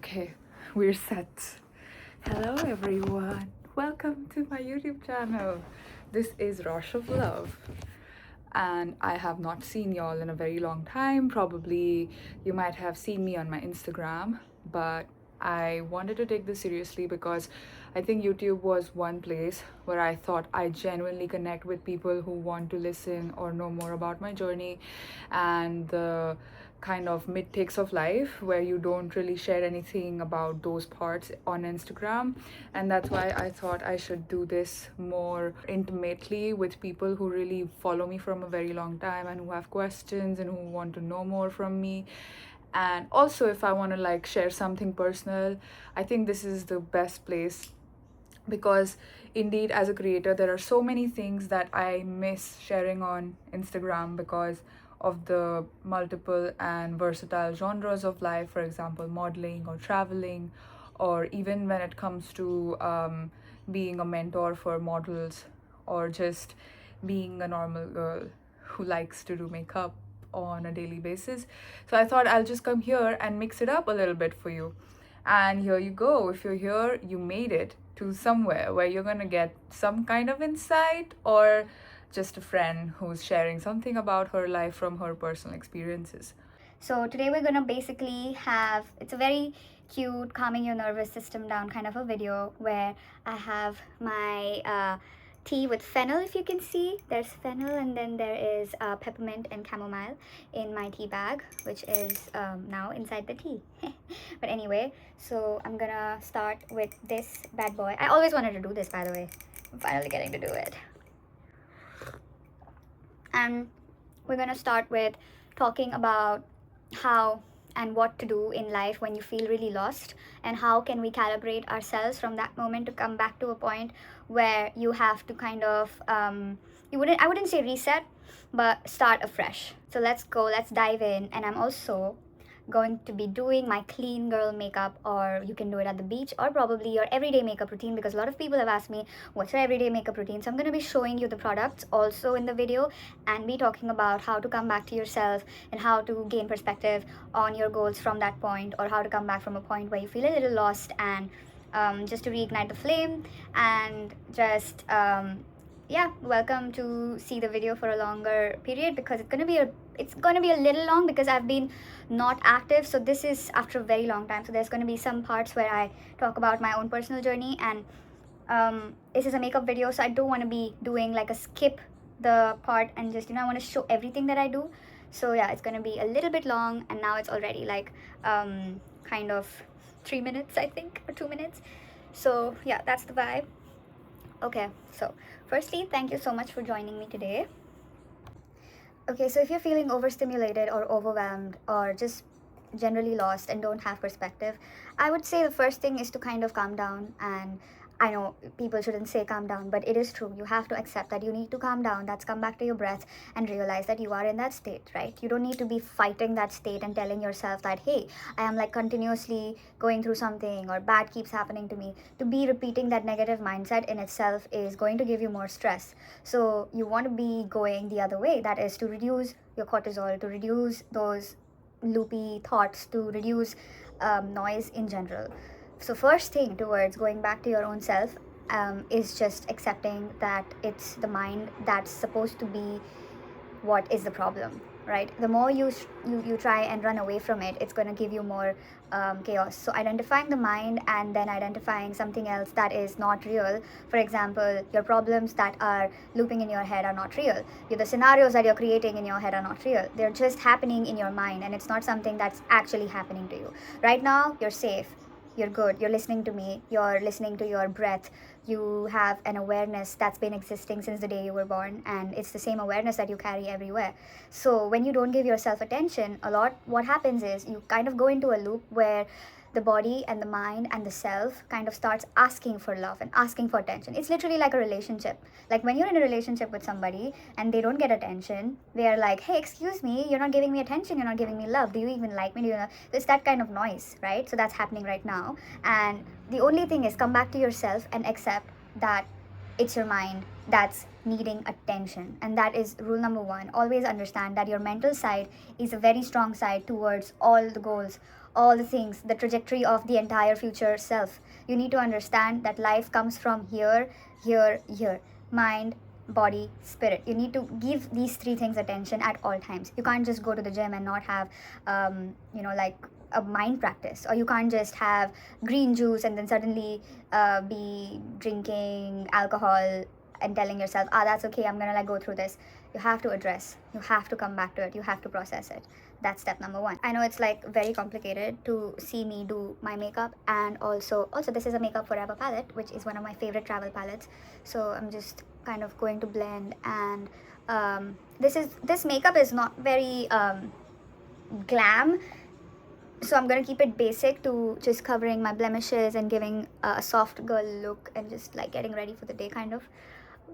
Okay, we're set. Hello everyone. Welcome to my YouTube channel. This is Rush of Love. And I have not seen y'all in a very long time. Probably you might have seen me on my Instagram, but I wanted to take this seriously because I think YouTube was one place where I thought I genuinely connect with people who want to listen or know more about my journey and the kind of mid takes of life where you don't really share anything about those parts on Instagram. And that's why I thought I should do this more intimately with people who really follow me from a very long time and who have questions and who want to know more from me. And also, if I want to like share something personal, I think this is the best place because indeed as a creator there are so many things that I miss sharing on Instagram because of the multiple and versatile genres of life, for example modeling or traveling, or even when it comes to being a mentor for models, or just being a normal girl who likes to do makeup on a daily basis. So I thought I'll just come here and mix it up a little bit for you. And here you go. If you're here, you made it to somewhere where you're going to get some kind of insight, or just a friend who's sharing something about her life from her personal experiences. So today we're gonna basically have, it's a very cute calming your nervous system down kind of a video where I have my tea with fennel. If you can see, there's fennel, and then there is peppermint and chamomile in my tea bag, which is now inside the tea. But anyway, so I'm gonna start with this bad boy. I always wanted to do this, by the way. I'm finally getting to do it. And we're gonna start with talking about how and what to do in life when you feel really lost, and how can we calibrate ourselves from that moment to come back to a point where you have to kind of I wouldn't say reset, but start afresh. So let's go, let's dive in. And I'm also going to be doing my clean girl makeup, or you can do it at the beach, or probably your everyday makeup routine, because a lot of people have asked me what's your everyday makeup routine. So I'm going to be showing you the products also in the video, and be talking about how to come back to yourself and how to gain perspective on your goals from that point, or how to come back from a point where you feel a little lost, and just to reignite the flame. And just yeah, welcome to see the video for a longer period, because it's gonna be a little long because I've been not active. So this is after a very long time, so there's going to be some parts where I talk about my own personal journey, and this is a makeup video, so I don't want to be doing like a skip the part, and just I want to show everything that I do. So yeah, it's going to be a little bit long, and now it's already like kind of 3 minutes, I think, or 2 minutes. So yeah, that's the vibe. Okay, so firstly, thank you so much for joining me today. Okay, so if you're feeling overstimulated or overwhelmed, or just generally lost and don't have perspective, I would say the first thing is to kind of calm down. And I know people shouldn't say calm down, but it is true. You have to accept that you need to calm down. That's come back to your breath and realize that you are in that state, right? You don't need to be fighting that state and telling yourself that, hey, I am like continuously going through something, or bad keeps happening to me. To be repeating that negative mindset in itself is going to give you more stress. So you want to be going the other way, that is to reduce your cortisol, to reduce those loopy thoughts, to reduce noise in general. So first thing towards going back to your own self is just accepting that it's the mind that's supposed to be what is the problem, right? The more you try and run away from it, it's going to give you more chaos. So identifying the mind, and then identifying something else that is not real. For example, your problems that are looping in your head are not real. The scenarios that you're creating in your head are not real. They're just happening in your mind, and it's not something that's actually happening to you. Right now, you're safe, you're good, you're listening to me, you're listening to your breath, you have an awareness that's been existing since the day you were born, and it's the same awareness that you carry everywhere. So when you don't give yourself attention a lot, what happens is you kind of go into a loop where the body and the mind and the self kind of starts asking for love and asking for attention. It's literally like a relationship. Like when you're in a relationship with somebody and they don't get attention, they are like, hey, excuse me, you're not giving me attention, you're not giving me love, do you even like me, do you know? It's that kind of noise, right? So that's happening right now. And the only thing is, come back to yourself and accept that it's your mind that's needing attention. And that is rule number one. Always understand that your mental side is a very strong side towards all the goals all the things, the trajectory of the entire future self. You need to understand that life comes from here, here, here. Mind, body, spirit. You need to give these three things attention at all times. You can't just go to the gym and not have like a mind practice, or you can't just have green juice and then suddenly be drinking alcohol and telling yourself, that's okay, I'm gonna like go through this. You have to address, you have to come back to it, you have to process it. That's step number one. I know it's like very complicated to see me do my makeup, and also this is a Makeup Forever palette, which is one of my favorite travel palettes. So I'm just kind of going to blend, and this makeup is not very glam, so I'm gonna keep it basic to just covering my blemishes and giving a soft girl look and just like getting ready for the day kind of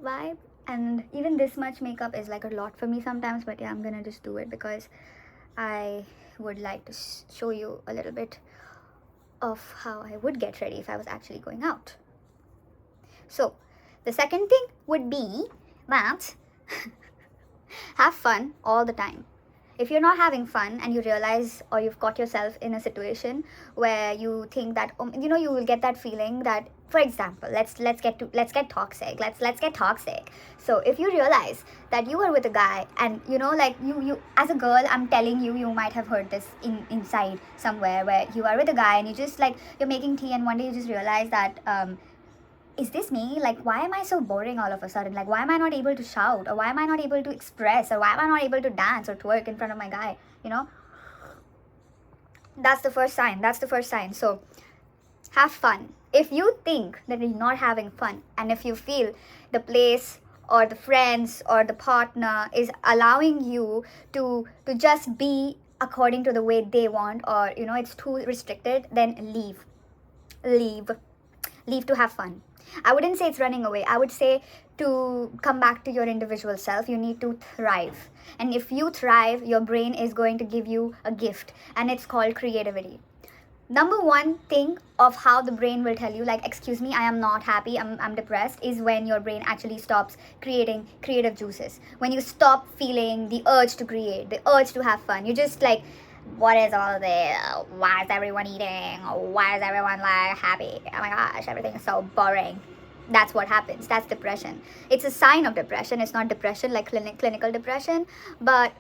vibe. And even this much makeup is like a lot for me sometimes, but yeah, I'm gonna just do it because I would like to show you a little bit of how I would get ready if I was actually going out. So the second thing would be that have fun all the time. If you're not having fun and you realize, or you've got yourself in a situation where you think that you will get that feeling that, for example, let's get toxic. Let's get toxic. So if you realize that you are with a guy, and like you as a girl, I'm telling you, you might have heard this inside somewhere, where you are with a guy and you just like, you're making tea, and one day you just realize that is this me? Like, why am I so boring all of a sudden? Like, why am I not able to shout? Or why am I not able to express? Or why am I not able to dance or twerk in front of my guy? That's the first sign. So have fun. If you think that you're not having fun, and if you feel the place or the friends or the partner is allowing you to just be according to the way they want, or it's too restricted, then leave to have fun. I wouldn't say it's running away. I would say to come back to your individual self. You need to thrive. And if you thrive, your brain is going to give you a gift, and it's called creativity. Number one thing of how the brain will tell you, like, excuse me, I am not happy, I'm depressed, is when your brain actually stops creating creative juices. When you stop feeling the urge to create, the urge to have fun. You just like, what is all this? Why is everyone eating? Why is everyone like happy? Oh my gosh, everything is so boring. That's what happens. That's depression. It's a sign of depression. It's not depression like clinical depression, but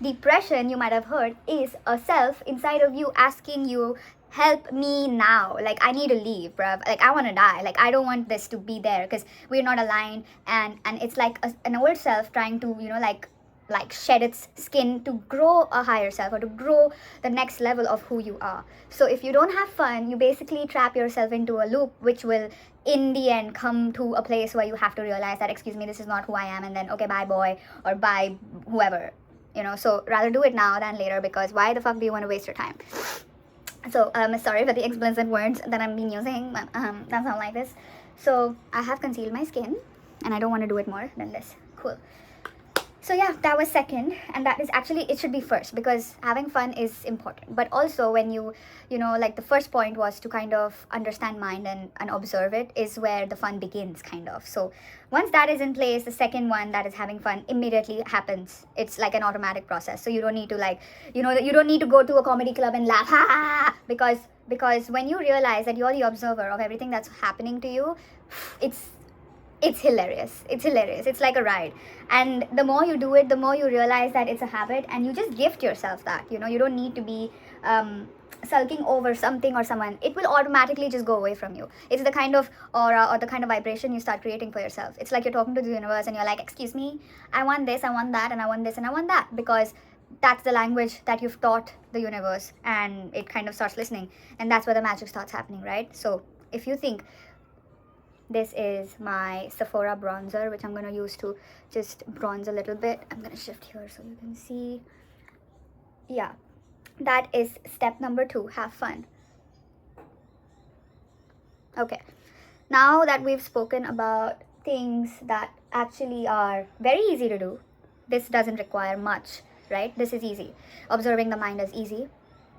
depression, you might have heard, is a self inside of you asking you, help me now. Like, I need to leave, bruv. Like, I want to die. Like, I don't want this to be there because we're not aligned. And it's like an old self trying to like shed its skin to grow a higher self, or to grow the next level of who you are. So if you don't have fun, you basically trap yourself into a loop, which will in the end come to a place where you have to realize that, excuse me, this is not who I am, and then, okay, bye boy, or bye whoever. So rather do it now than later, because why the fuck do you want to waste your time? So sorry for the explicit words that I'm been using, but that's not like this. So I have concealed my skin, and I don't want to do it more than this. Cool. So yeah, that was second, and that is actually, it should be first, because having fun is important. But also when like the first point was to kind of understand mind and observe it, is where the fun begins, kind of. So once that is in place, the second one, that is having fun, immediately happens. It's like an automatic process. So you don't need to you don't need to go to a comedy club and laugh, ha ha ha, because when you realize that you're the observer of everything that's happening to you, it's hilarious. It's like a ride. And the more you do it, the more you realize that it's a habit, and you just gift yourself that. You don't need to be sulking over something or someone. It will automatically just go away from you. It's the kind of aura or the kind of vibration you start creating for yourself. It's like you're talking to the universe and you're like, excuse me, I want this, I want that, and I want this, and I want that, because that's the language that you've taught the universe, and it kind of starts listening, and that's where the magic starts happening, right? So if you think, this is my Sephora bronzer, which I'm going to use to just bronze a little bit. I'm going to shift here so you can see. Yeah, that is step number 2, have fun. Okay, now that we've spoken about things that actually are very easy to do, this doesn't require much, right? This is easy. Observing the mind is easy.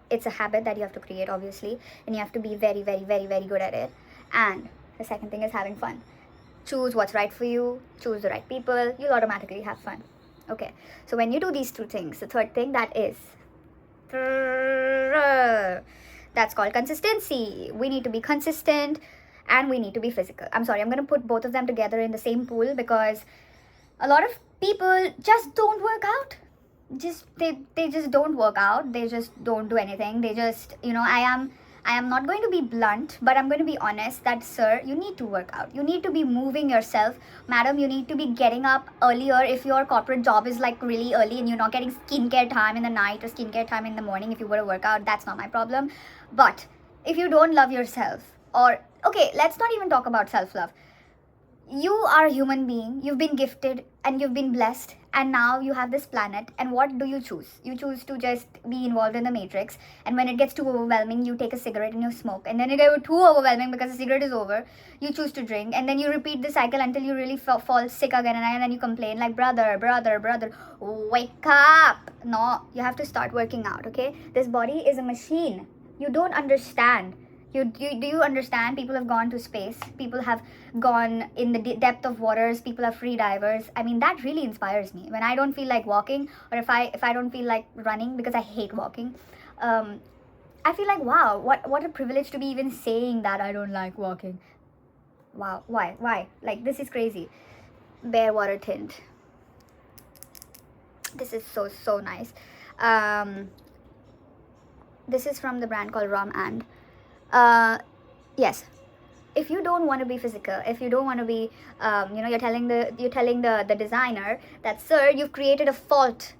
It's a habit that you have to create, obviously, and you have to be very, very, very, very good at it. And the second thing is having fun. Choose what's right for you, choose the right people, you'll automatically have fun. Okay, so when you do these 2 things, the third thing, that is That's called consistency. We need to be consistent and we need to be physical. I'm sorry, I'm going to put both of them together in the same pool because a lot of people just don't work out. They just don't work out. They just don't do anything. They just, I am not going to be blunt, but I'm going to be honest that, sir, you need to work out. You need to be moving yourself. Madam, you need to be getting up earlier if your corporate job is like really early and you're not getting skincare time in the night or skincare time in the morning. If you were to work out, that's not my problem. But if you don't love yourself, or, okay, let's not even talk about self-love. You are a human being, you've been gifted and you've been blessed, and now you have this planet, and what do you choose? You choose to just be involved in the matrix, and when it gets too overwhelming, you take a cigarette and you smoke, and then it gets too overwhelming because the cigarette is over, you choose to drink, and then you repeat the cycle until you really fall sick again, and then you complain like, brother, wake up. No, you have to start working out, okay? This body is a machine. You don't understand. Do you understand? People have gone to space. People have gone in the depth of waters. People are free divers. I mean, that really inspires me. When I don't feel like walking, or if I don't feel like running, because I hate walking, I feel like, wow, what a privilege to be even saying that I don't like walking. Wow, why? Like, this is crazy. Bare water tint. This is so nice. This is from the brand called Rom and. Yes, if you don't want to be physical, if you don't want to be, you're telling the designer that, sir, you've created a fault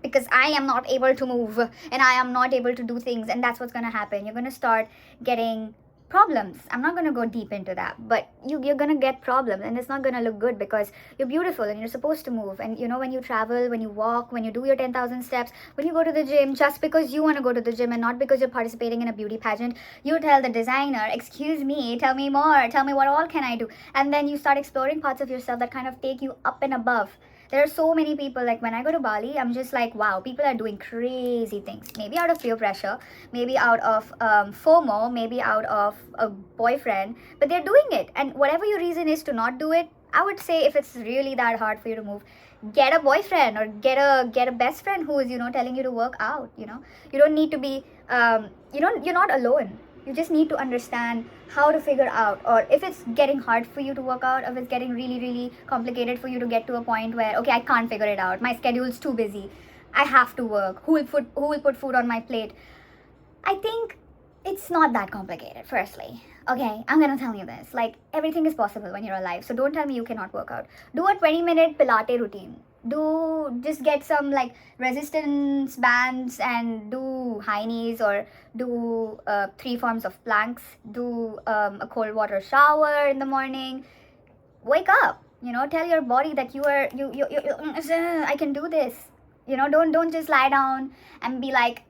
because I am not able to move and I am not able to do things, and that's what's going to happen. You're going to start getting problems. I'm not going to go deep into that, but you're going to get problems, and it's not going to look good because you're beautiful and you're supposed to move. And when you travel, when you walk, when you do your 10,000 steps, when you go to the gym, just because you want to go to the gym and not because you're participating in a beauty pageant, you tell the designer, excuse me, tell me more, tell me what all can I do, and then you start exploring parts of yourself that kind of take you up and above. There are so many people, like when I go to Bali, I'm just like, wow, people are doing crazy things. Maybe out of peer pressure, maybe out of FOMO, maybe out of a boyfriend, but they're doing it. And whatever your reason is to not do it, I would say if it's really that hard for you to move, get a boyfriend or get a best friend who is, telling you to work out, You don't need to be, you're not alone. You just need to understand how to figure out, or if it's getting hard for you to work out, or if it's getting really, really complicated for you to get to a point where, okay, I can't figure it out. My schedule's too busy. I have to work. Who will put food on my plate? I think it's not that complicated, firstly. Okay, I'm gonna tell you this. Like, everything is possible when you're alive. So don't tell me you cannot work out. Do a 20-minute Pilates routine. Just get some like resistance bands and do high knees, or do 3 forms of planks. Do a cold water shower in the morning. Wake up. Tell your body that you I can do this. Don't just lie down and be like,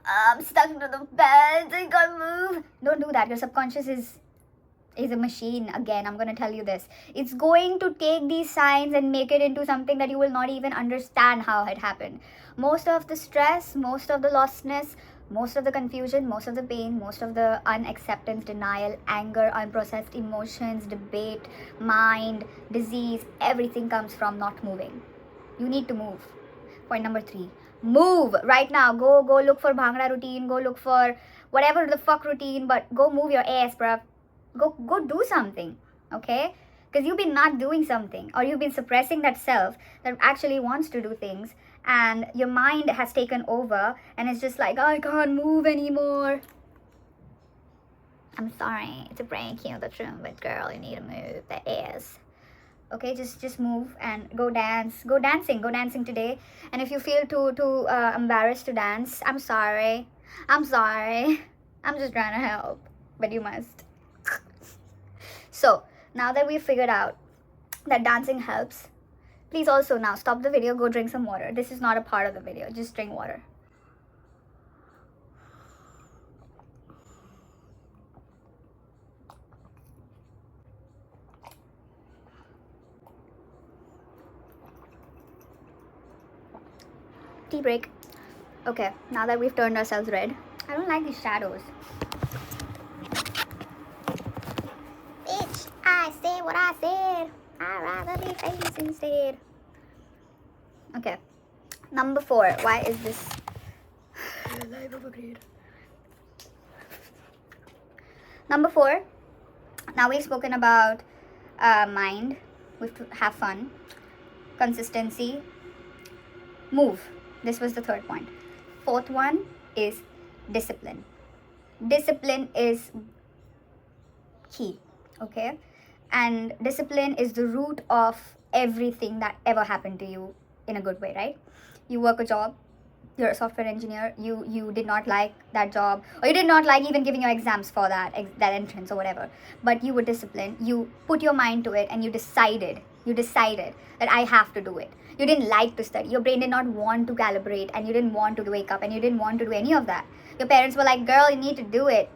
I'm stuck to the bed, I can't move. Don't do that. Your subconscious is a machine. Again, I'm going to tell you this. It's going to take these signs and make it into something that you will not even understand how it happened. Most of the stress, most of the lostness, most of the confusion, most of the pain, most of the unacceptance, denial, anger, unprocessed emotions, debate, mind, disease, everything comes from not moving. You need to move. Point number 3. Move right now. Go look for Bhangra routine. Go look for whatever the fuck routine, but go move your ass, bruh. Go do something, okay? Because you've been not doing something, or you've been suppressing that self that actually wants to do things, and your mind has taken over, and it's just like, oh, I can't move anymore. I'm sorry to break you the truth, but girl, you need to move that ass. Okay, just move and go dance. Go dancing today. And if you feel too embarrassed to dance, I'm sorry. I'm just trying to help, but you must. So now that we've figured out that dancing helps, please also now stop the video, go drink some water. This is not a part of the video, just drink water. Tea break. Okay, now that we've turned ourselves red, I don't like these shadows. Bitch, I said what I said. I'd rather be famous instead. Okay, number 4. Why is this life of a creator. Number 4. Now we've spoken about mind. We have to have fun, consistency, move. This was the 3rd point. 4th one is discipline. Discipline is key, okay? And discipline is the root of everything that ever happened to you in a good way, right? You work a job, you're a software engineer, you did not like that job, or you did not like even giving your exams for that entrance or whatever, but you were disciplined, you put your mind to it, and you decided that I have to do it. You didn't like to study, your brain did not want to calibrate, and you didn't want to wake up, and you didn't want to do any of that. Your parents were like, girl, you need to do it,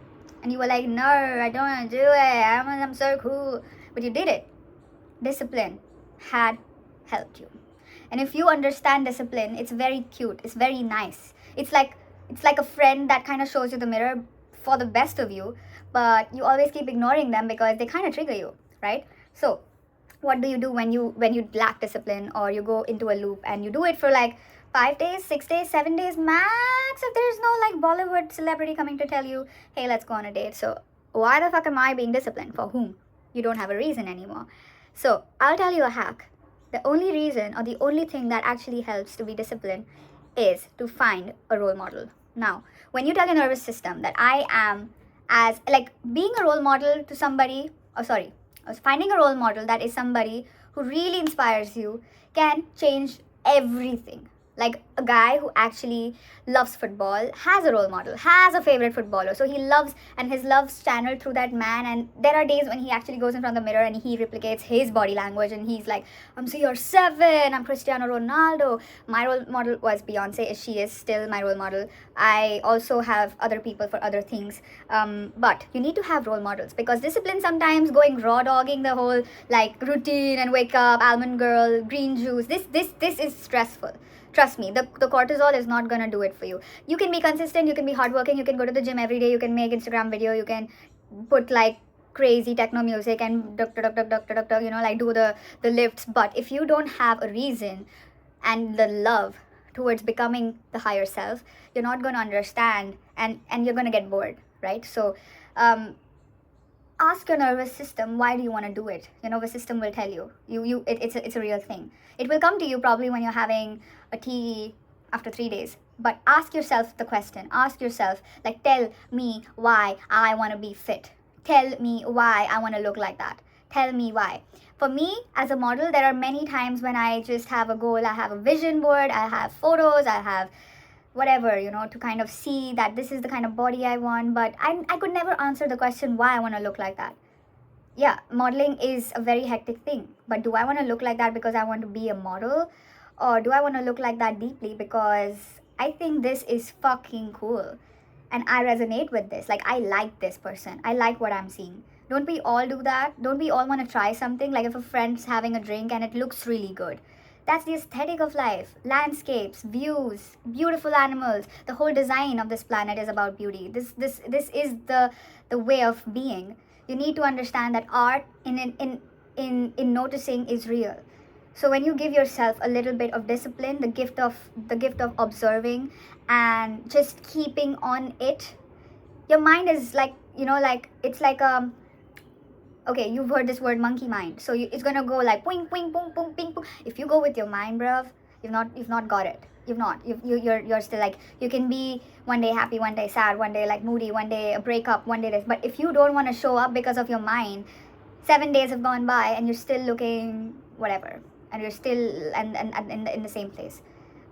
and you were like, no, I don't want to do it, I'm so cool, but you did it. Discipline had helped you. And if you understand discipline, it's very cute, it's very nice. It's like a friend that kind of shows you the mirror for the best of you, but you always keep ignoring them because they kind of trigger you, right? So what do you do when you lack discipline, or you go into a loop and you do it for like 5 days, 6 days, 7 days max, if there's no like Bollywood celebrity coming to tell you, hey, let's go on a date. So why the fuck am I being disciplined? For whom? You don't have a reason anymore. So I'll tell you a hack. The only reason, or the only thing that actually helps to be disciplined, is to find a role model. Now, when you tell your nervous system that I am as, like, being a role model to somebody, finding a role model that is somebody who really inspires you can change everything. Like a guy who actually loves football has a role model, has a favorite footballer. So he loves, and his love's channeled through that man. And there are days when he actually goes in front of the mirror and he replicates his body language. And he's like, I'm CR7, I'm Cristiano Ronaldo. My role model was Beyonce. She is still my role model. I also have other people for other things. But you need to have role models, because discipline sometimes going raw dogging the whole like routine and wake up, almond girl, green juice. This is stressful. Trust me, the cortisol is not gonna do it for you. You can be consistent, you can be hardworking, you can go to the gym every day, you can make Instagram video, you can put like crazy techno music and like do the lifts. But if you don't have a reason and the love towards becoming the higher self, you're not gonna understand, and you're gonna get bored, right? So ask your nervous system, why do you want to do it? Your nervous system will tell you. It's a real thing. It will come to you probably when you're having a tea after 3 days. But ask yourself the question. Ask yourself, like, tell me why I want to be fit. Tell me why I want to look like that. Tell me why. For me, as a model, there are many times when I just have a goal. I have a vision board. I have photos. I have whatever, to kind of see that this is the kind of body I want, but I could never answer the question why I want to look like that. Yeah, modeling is a very hectic thing, but do I want to look like that because I want to be a model, or do I want to look like that deeply because I think this is fucking cool and I resonate with this, like I like this person, I like what I'm seeing? Don't we all do that? Don't we all want to try something? Like if a friend's having a drink and it looks really good, that's the aesthetic of life. Landscapes, views, beautiful animals. The whole design of this planet is about beauty. This is the way of being. You need to understand that art in noticing is real. So when you give yourself a little bit of discipline, the gift of observing and just keeping on it, your mind is like, it's like okay, you've heard this word monkey mind. So it's gonna go like ping, ping, ping, ping, ping, ping. If you go with your mind, bruv, you've not got it. You're still like, you can be one day happy, one day sad, one day like moody, one day a breakup, one day this. But if you don't want to show up because of your mind, 7 days have gone by and you're still looking whatever, and you're still and in the same place.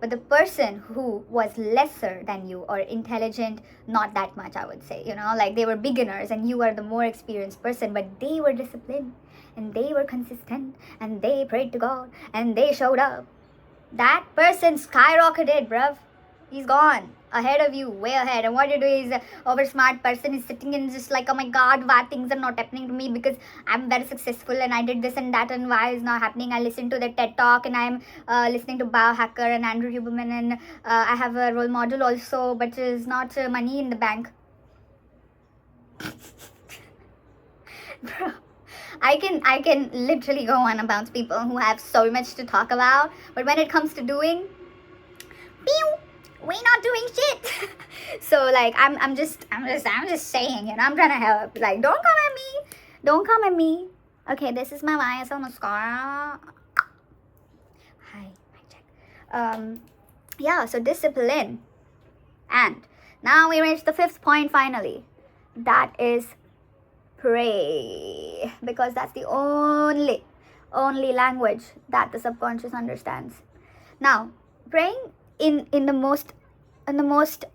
But the person who was lesser than you or intelligent, not that much, I would say, like they were beginners and you were the more experienced person, but they were disciplined and they were consistent and they prayed to God and they showed up. That person skyrocketed, bruv. He's gone ahead of you, way ahead. And what you do is, over smart person is sitting and just like, oh my God, why things are not happening to me because I'm very successful and I did this and that, and why is not happening? I listened to the TED Talk and I'm listening to Biohacker and Andrew Huberman, and I have a role model also, but there's not money in the bank. Bro, I can literally go on about people who have so much to talk about, but when it comes to doing, pew, we're not doing shit. So like I'm just saying, I'm trying to help. Like, don't come at me. Don't come at me. Okay, this is my YSL mascara. Hi, mic check. Yeah, so discipline. And now we reach the 5th point finally. That is pray. Because that's the only language that the subconscious understands. Now, praying in the most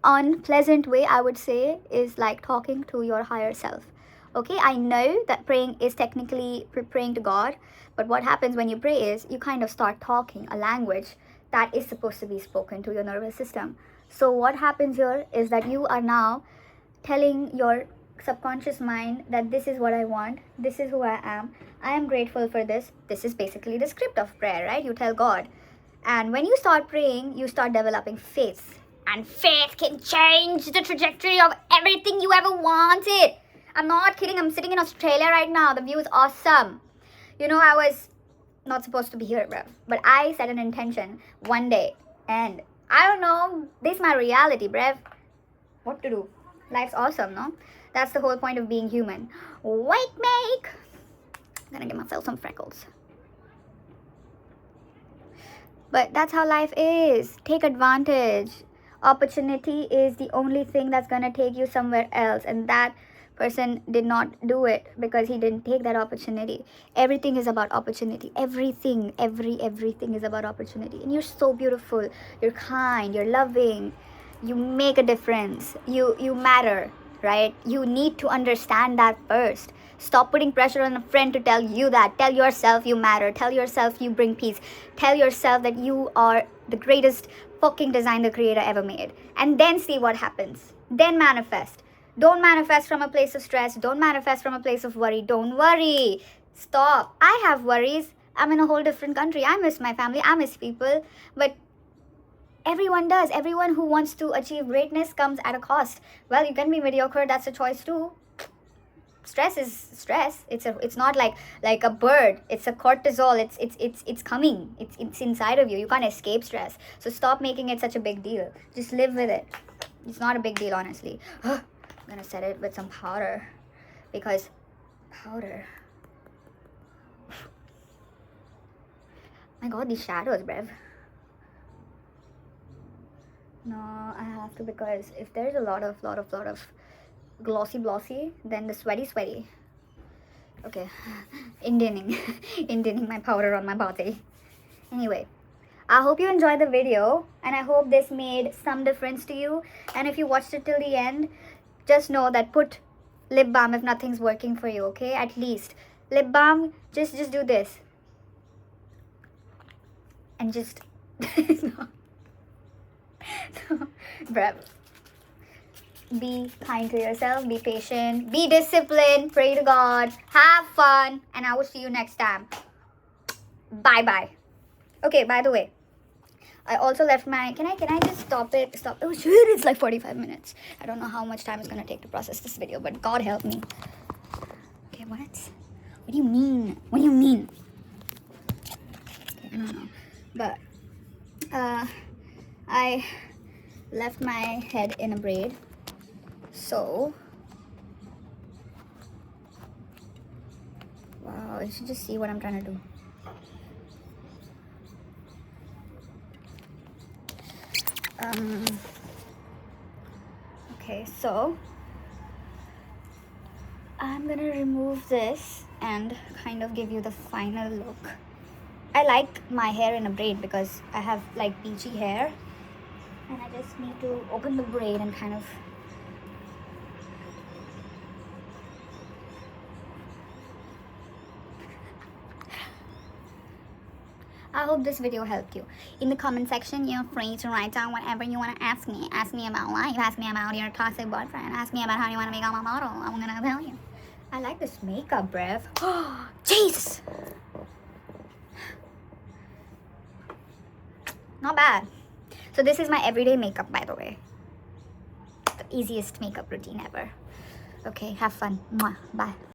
unpleasant way, I would say, is like talking to your higher self. Okay, I know that praying is technically praying to God, but what happens when you pray is you kind of start talking a language that is supposed to be spoken to your nervous system. So what happens here is that you are now telling your subconscious mind that this is what I want, this is who I am grateful for this. This is basically the script of prayer, right? You tell God. And when you start praying, you start developing faith. And faith can change the trajectory of everything you ever wanted. I'm not kidding. I'm sitting in Australia right now. The view is awesome. I was not supposed to be here, bro. But I set an intention one day. And I don't know. This is my reality, bruv. What to do? Life's awesome, no? That's the whole point of being human. Wait, make. I'm gonna get myself some freckles. But that's how life is. Take advantage. Opportunity is the only thing that's gonna take you somewhere else, and that person did not do it because he didn't take that opportunity. Everything is about opportunity. Everything is about opportunity. And you're so beautiful. You're kind. You're loving. You make a difference. You matter, right? You need to understand that first. Stop putting pressure on a friend to tell you that. Tell yourself you matter. Tell yourself you bring peace. Tell yourself that you are the greatest fucking design the creator ever made. And then see what happens. Then manifest. Don't manifest from a place of stress. Don't manifest from a place of worry. Don't worry. Stop. I have worries. I'm in a whole different country. I miss my family. I miss people. But everyone does. Everyone who wants to achieve greatness comes at a cost. Well, you can be mediocre. That's a choice too. Stress is stress. It's not like a bird. It's a cortisol. It's coming. It's inside of you. You can't escape stress. So stop making it such a big deal. Just live with it. It's not a big deal, honestly. I'm gonna set it with some powder, because powder. My God, these shadows, bruv. No, I have to, because if there's a lot of glossy, then the sweaty. Okay, Indianing my powder on my body. Anyway, I hope you enjoyed the video, and I hope this made some difference to you. And if you watched it till the end, just know that put lip balm if nothing's working for you, okay? At least lip balm, just do this and just no. Bruh. Be kind to yourself, be patient, be disciplined, pray to God, have fun, and I will see you next time. Bye. Okay, by the way, I also left my, can I just stop it? Oh shit, it's like 45 minutes. I don't know how much time it's gonna take to process this video, but God help me. Okay, what? What do you mean? Okay, I don't know. But, I left my head in a braid. So, wow, you should just see what I'm trying to do. Okay, so I'm gonna remove this and kind of give you the final look. I like my hair in a braid because I have like beachy hair, and I just need to open the braid and kind of I hope this video helped you. In the comment section, you're free to write down whatever you want to ask me. Ask me about life, ask me about your toxic boyfriend, ask me about how you want to become a model. I'm gonna tell you. I like this makeup, bruv. Oh, jeez. Not bad. So this is my everyday makeup, by the way. The easiest makeup routine ever. Okay, have fun. Mwah. Bye.